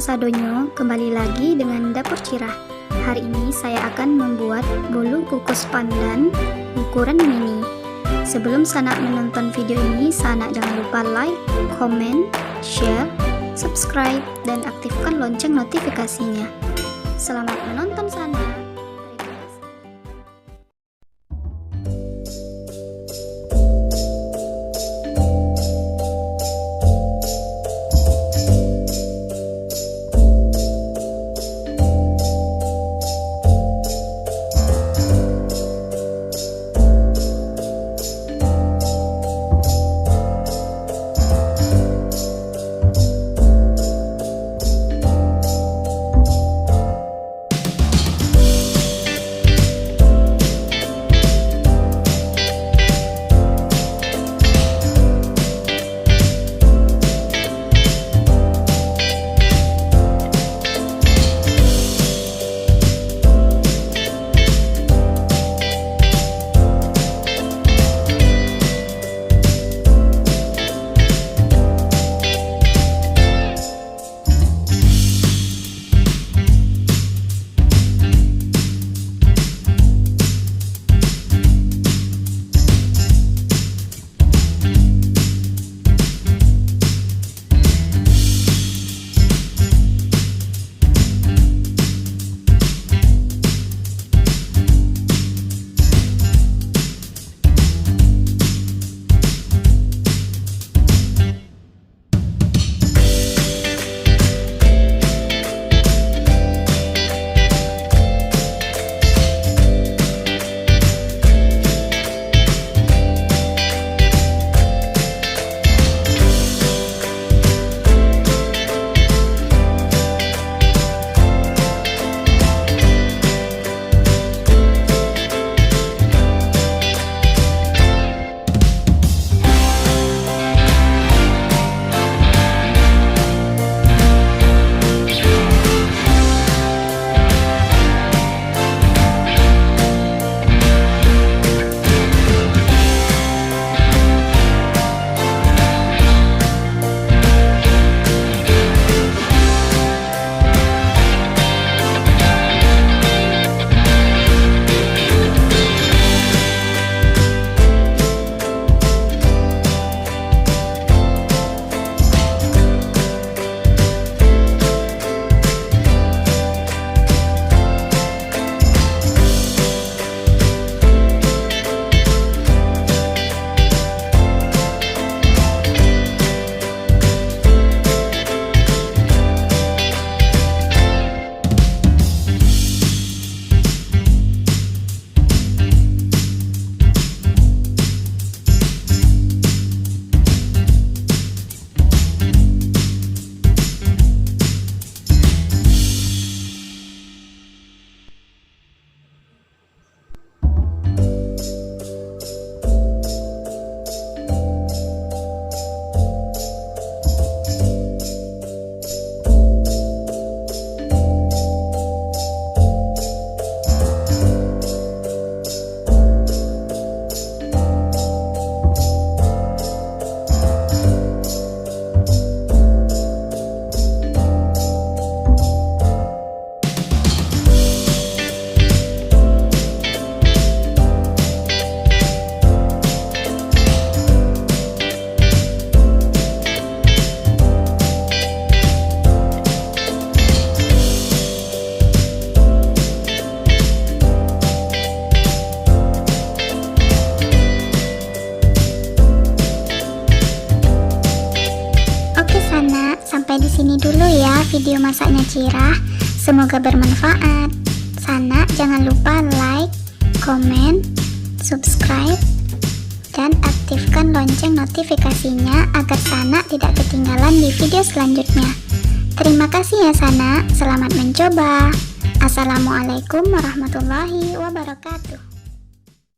sadonyo, kembali lagi dengan dapur Cyrah. Hari ini saya akan membuat bolu kukus pandan ukuran mini. Sebelum Sanak menonton video ini, Sanak jangan lupa like, comment, share, subscribe, dan aktifkan lonceng notifikasinya. Selamat menonton Sanak. Sampai di sini dulu ya video masaknya Cyrah. Semoga bermanfaat. Sanak jangan lupa like, komen, subscribe, dan aktifkan lonceng notifikasinya agar Sanak tidak ketinggalan di video selanjutnya. Terima kasih ya Sanak. Selamat mencoba. Assalamualaikum warahmatullahi wabarakatuh.